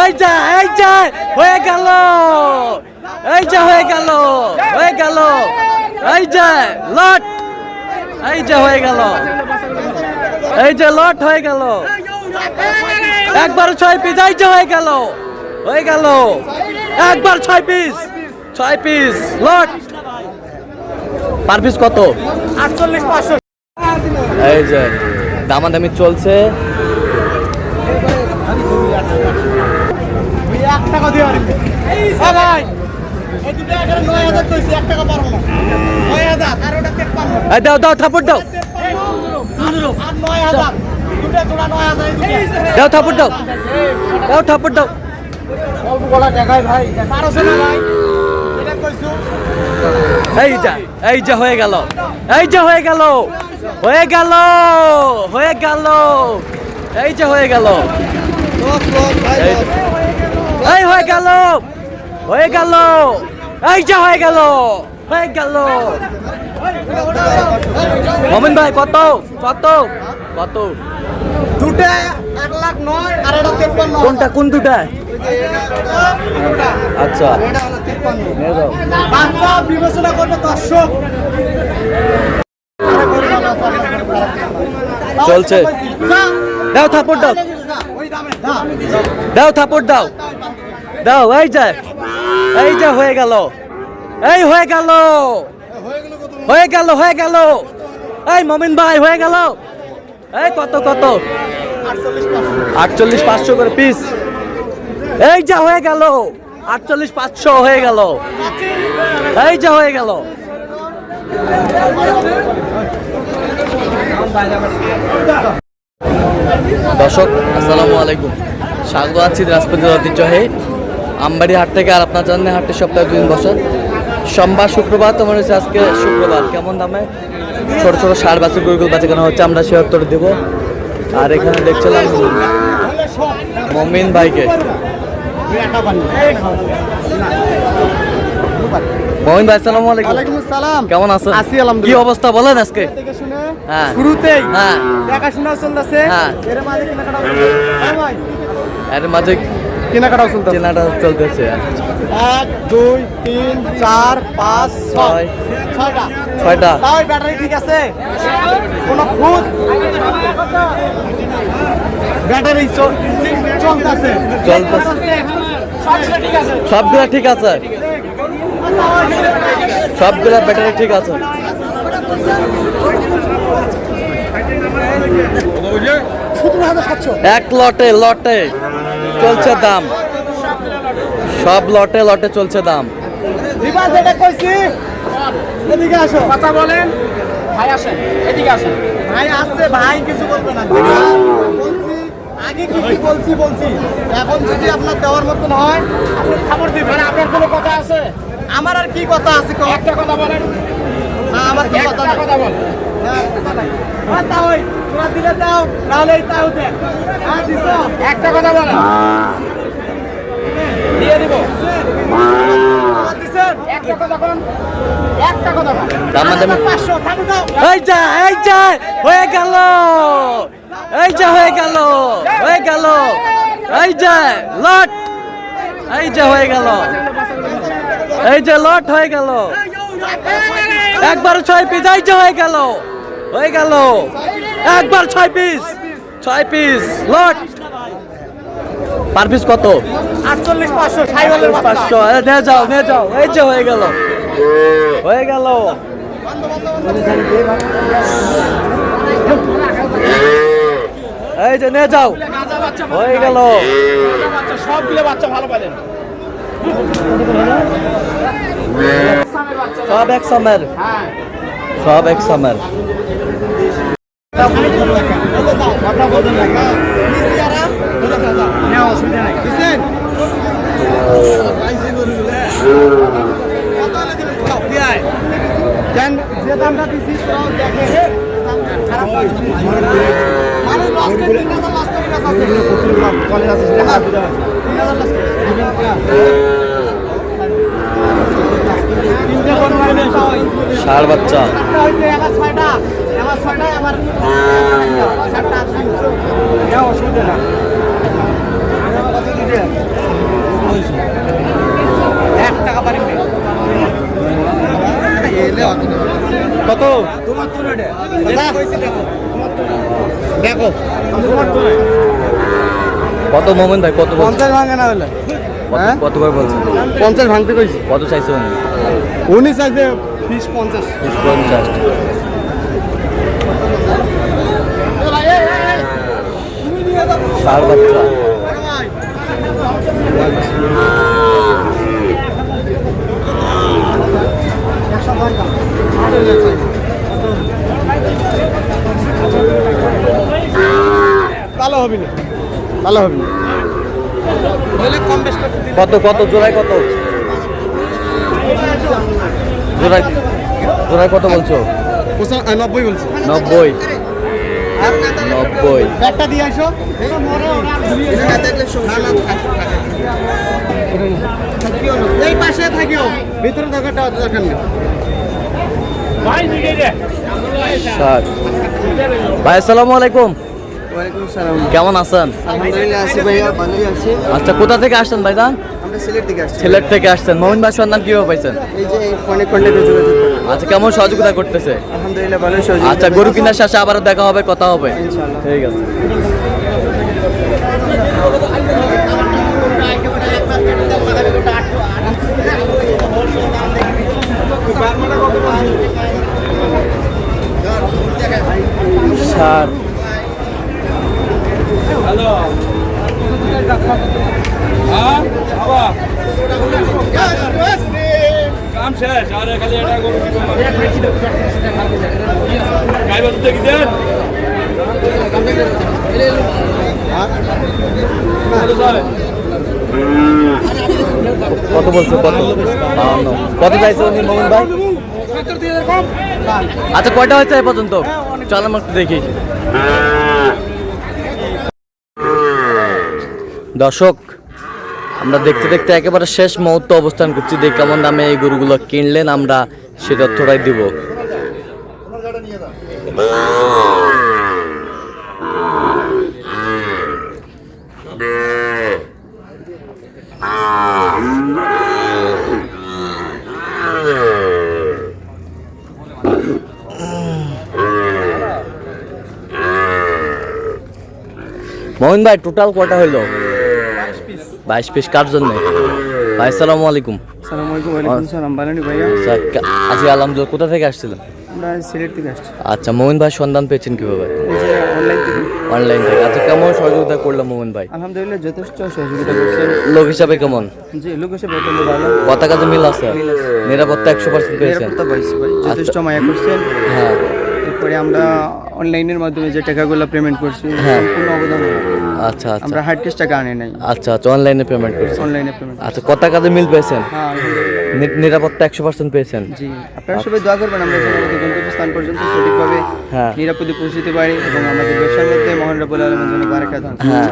এই যা হয়ে গেল, এই যা হয়ে গেল, এই যে লট, এই যে হয়ে গেল, এই যে লট হয়ে গেল, একবার 6 পিস, এই যে হয়ে গেল, একবার 6 পিস লট। পার পিস কত? 48,500। এই যে দামাদামি চলছে। দাও থাপড় দাও, থাপড় দাও। এই যে হয়ে গেল, এই যে হয়ে গেল, এই যে হয়ে গেল, এই হয়ে গেল, এই যে হয়ে গেল। মমিন ভাই কত দুটা 1,09,000 আর এটা 53। কোনটা, কোন দুটা? আচ্ছা বাচ্চা বিবেচনা করবে দর্শক। চলছে। দাও থাপড় দাও, থাপড় দাও। এই যে হয়ে গেল, এই মমিন ভাই হয়ে গেল। এই কত 48,500 করে পিস। এই যা হয়ে গেল, 48,500 হয়ে গেল, এই যা হয়ে গেল। দর্শক আসসালামু আলাইকুম, স্বাগত আছি দিনাজপুরের ঐতিহ্যবাহী আমবাড়ি হাট থেকে। আর আপনার জানেন হাটটি সপ্তাহে 2 দিন বসে, সোমবার শুক্রবার। তোমার হচ্ছে আজকে শুক্রবার। কেমন দামে ছোট ষাঁড় বাছুর গরুগুলো বেচা কেনা হচ্ছে আমরা সে উত্তর দেব। আর এখানে দেখছিলাম মমিন ভাইকে। মমিন ভাই আসসালামু আলাইকুম। ওয়ালাইকুম আসসালাম। কেমন আছেন? আছি আলহামদুলিল্লাহ। কি অবস্থা বলেন আজকে? হ্যাঁ শুরুতেই হ্যাঁ দেখাশোনা চলতেছে। হ্যাঁ এর মাঝে কেনাকাটা চেনাটা চলতেছে। 1 2 3 4 5 6 ছয়টা। তাও ব্যাটারি ঠিক আছে? কোন খুদ ব্যাটারি চলতেছে? সবগুলো ঠিক আছে? সবগুলা ঠিক আছে, সবগুলা ব্যাটারি ঠিক আছে। এক লটে চলছে দাম, সব লটে চলছে দাম। এদিকে আসো, কথা বলেন। ভাই আসেন, এদিকে আসেন। ভাই আসছে, ভাই কিছু বলবে না। বলছি আগে কি বলছি। এখন যদি আপনার দেওয়ার মতন হয় আপনি খবর দিবেন। আপনার কোনো কথা আছে? আমার আর কি কথা আছে? একটা কথা বলেন। না আমার কি কথা বলেন। দাও নাহলে তাও দেখ। একটা কথা বলেন, দিয়ে দিব। একটা কথা বলেন। এই যা হয়ে গেল, এই যে হয়ে গেল, এই যে লট, এই যে হয়ে গেল, এই যে লট হয়ে গেল, একবার 6 পিস, এই যে হয়ে গেল, একবার 6 পিস লট। পার পিস কত? 48,500। নিয়ে যাও, এই যে হয়ে গেল, এই যে নিয়ে যাও, হয়ে গেল। সবগুলো বাচ্চা ভালো পাইলেন। সব এক সময়ের, যে দামটা দিচ্ছি খারাপ ষাঁড় বাচ্চা অসুবিধা না। কত মোমেন ভাই কত বলছেন? 50 ভাঙে না হলে কত করে বলছেন? 50 ভাঙতে কইছি। কত চাইছে উনি? উনি চাইছে 20-50। 50। ষাঁড় বাচ্চা ভালো হবে না, ভালো হবে না। কম বেশ কত কত জোড়ায় কত? জোড়ায় জোড়ায় কত বলছো? 90 বলছি। 90। 90। ব্যাগটা দিয়ে আসো। এই পাশে থাকিও, ভিতরে দরকারটা দরকার নেই। 60। ভাই আসসালামু আলাইকুম, ওয়ালাইকুম সালাম। কেমন আছেন? আলহামদুলিল্লাহ আছি ভাইয়া, ভালোই আছি। আচ্ছা, কোথা থেকে আসছেন ভাইজান? আমরা সিলেট থেকে আসছি। সিলেট থেকে আসছেন। মোমিন ভাই সন্ধান কিভাবে পাইছেন? এই যে ফোনে কন্ট্যাক্টে যোগাযোগ করুন। আচ্ছা, কেমন সহযোগিতা করতেছে? আলহামদুলিল্লাহ ভালোই সহযোগিতা। আচ্ছা, গরু কিনার শেষে আবারও দেখা হবে, কথা হবে। ইনশাআল্লাহ। ঠিক আছে। ষাট। কাম শেষ আর খালি এটা গরু কি করব গাইবা দুধ দেখছেন কত বলছো? কত? 52। কত চাইছে উনি মোমিন ভাই? আচ্ছা, কয়টা হয়েছে এ পর্যন্ত? চল আমরা একটু দেখি। দর্শক, আমরা দেখতে দেখতে একেবারে শেষ মুহূর্তে অবস্থান করছি। দেখি কেমন দামে এই গরুগুলো কিনলেন, আমরা সে তথ্যটাই দিব। মোহিন ভাই, টোটাল কয়টা হইলো? 22 পিস। কার জন্য ভাই? আসসালামু আলাইকুম। আসসালামু আলাইকুম। ওয়ালাইকুম সালাম। ভালোনি ভাইয়া? আছি আলহামদুলিল্লাহ। কোথা থেকে আসছিলেন? আমরা সিলেট থেকে আসছি। আচ্ছা, মোমিন ভাই সন্ধান পেয়েছেন কিভাবে? এই যে অনলাইন থেকে। অনলাইন থেকে। আচ্ছা, কেমন সহযোগিতা করলাম মোমিন ভাই? আলহামদুলিল্লাহ যথেষ্ট সহযোগিতা করছেন। লোক হিসাবে কেমন? জি, লোক হিসেবে অত্যন্ত ভালো। কথা কাজে মিল আছে? নিরাপত্তা 100% পেয়েছেন? নিরাপত্তা পাইছি ভাই, যথেষ্ট মায়া করছেন। হ্যাঁ। এরপরে আমরা অনলাইনের মাধ্যমে যে টাকাগুলো পেমেন্ট করছি, হ্যাঁ। সম্পূর্ণ অবদান। আচ্ছা আচ্ছা আমরা হার্ড ক্যাশ টাকা আনি নাই, আচ্ছা আচ্ছা, অনলাইনে পেমেন্ট করছেন? অনলাইনে পেমেন্ট। আচ্ছা, কথা কাজে মিল পেয়েছেন? হ্যাঁ আলহামদুলিল্লাহ। নিরাপত্তা 100% পেয়েছেন? জি, আপনারা সবাই দোয়া করবেন আমরা যেন আমাদের গন্তব্যস্থান পর্যন্ত সঠিকভাবে হ্যাঁ। নিরাপদে পৌঁছতে পারি এবং আমাদের ব্যবসার মধ্যে মহান রব্বুল আলামিনের জন্য বারাকাত দান। হ্যাঁ।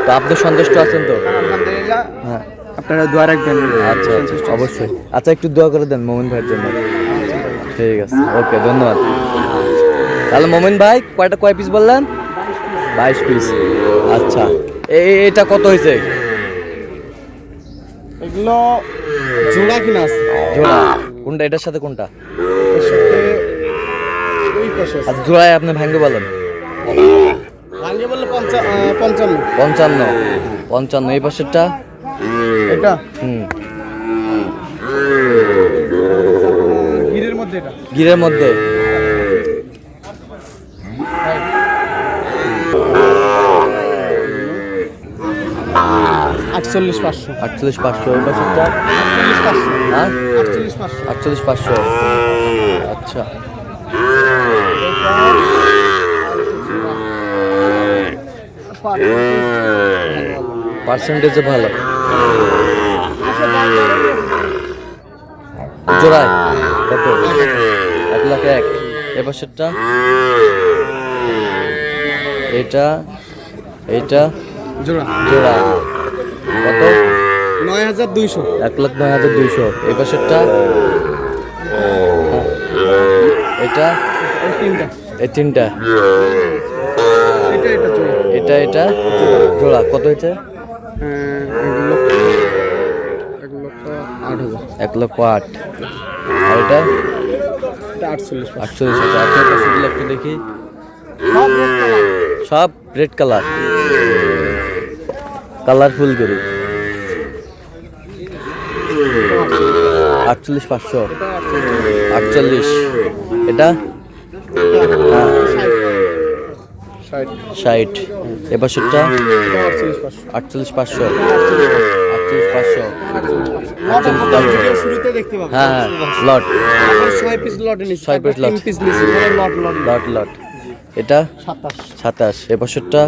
তো আপনি সন্তুষ্ট আছেন তো? আলহামদুলিল্লাহ। হ্যাঁ। আপনারা দোয়া রাখবেন। আচ্ছা আচ্ছা, অবশ্যই। আচ্ছা, একটু দোয়া করে দেন মোমিন ভাইয়ের জন্য। ঠিক আছে, ওকে, ধন্যবাদ। তাহলে মোমিন ভাই কয় পিস বললেন? 22 পিস। আচ্ছা, এটা কত হয়েছে? এগুলো জোড়া কিনা আছে। জোড়া কোনটা? এটার সাথে কোনটা? ওই পাশে আচ্ছা, জোড়ায় আপনি ভাঙ্গে বলেন। ভাঙে বললে 55। 55। 55। এই পাশেরটা? এটা হুম। গিরের মধ্যে, এটা গিরের মধ্যে। আটচল্লিশ 500। 48,500। এই পাশেরটা? 48,500। হ্যাঁ, 48,500। 48,500। আচ্ছা। পার্সেন্টেজে ভালো। জোড়ায় কত? 1,01,000। এ পাশেরটা? এটা এটা জোড়া জোড়া কত? 9,200। 1,09,200। এই পাশেরটা? এটা এই তিনটা। এই তিনটা? এটা জোড়া। এটা জোড়া কত হয়েছে? 1,08,000। আর এটা? 48,500। 48,000। আচ্ছা, এটা শুধু একটু দেখি। সব রেড কালার। কালারফুল গরু 48,500 48 এটা 60 এ পাশেরটা 48,500 48,500 শুরুতে দেখতে পাবেন। হ্যাঁ হ্যাঁ লট 6 পিস লট নিছি, 6 পিস লট। 3 পিস নিছি, লট লট লট লট এটা 27। 27 এ পাশেরটা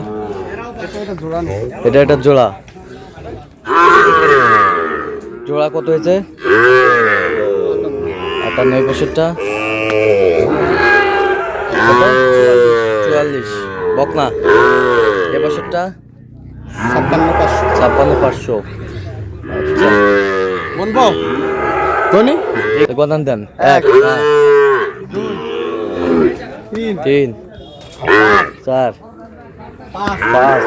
এটা জোড়া নেই। এটা একটা জোড়া জোড়া কত হয়েছে 58 বছরটা 44 বকনা এ বছরটা 56,500 আচ্ছা বলবো ধনি গদান দেন এক, 1 3 3 4 5 5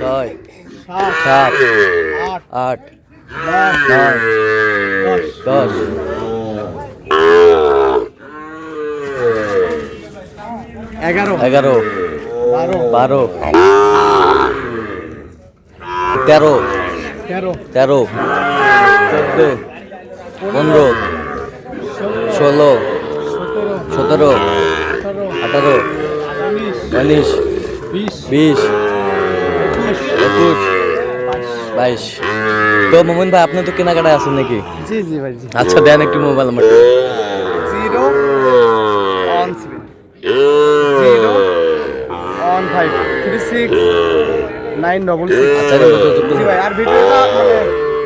6 7 7 8 8 9 10 11 11 12 12 13 13 13 14 15 16 17 18 19 20 21 22 তো মোমিন ভাই আপনি তো কেনাকাটায় আছেন নাকি জি জি ভাই জি আচ্ছা দেন একটু মোবাইল নাম্বার 0 on 0 on 5 36 966 আচ্ছা এটা কত জি ভাই আর ভিডিওটা মানে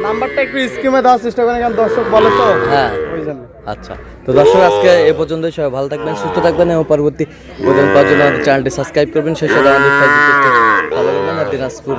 নাম্বারটা একটু স্ক্রিনে দেওয়ার চেষ্টা করেন কারণ দর্শক বলে তো হ্যাঁ ওই জন্য আচ্ছা তো দর্শক আজকে এ পর্যন্তই সবাই ভালো থাকবেন সুস্থ থাকবেন এবং পরবর্তী পর্যন্ত পাওয়ার জন্য আমাদের চ্যানেলটি সাবস্ক্রাইব করবেন সেই সাথে আমাদের ফেসবুক পেজটি ফলো করবেন আর দিনাজপুর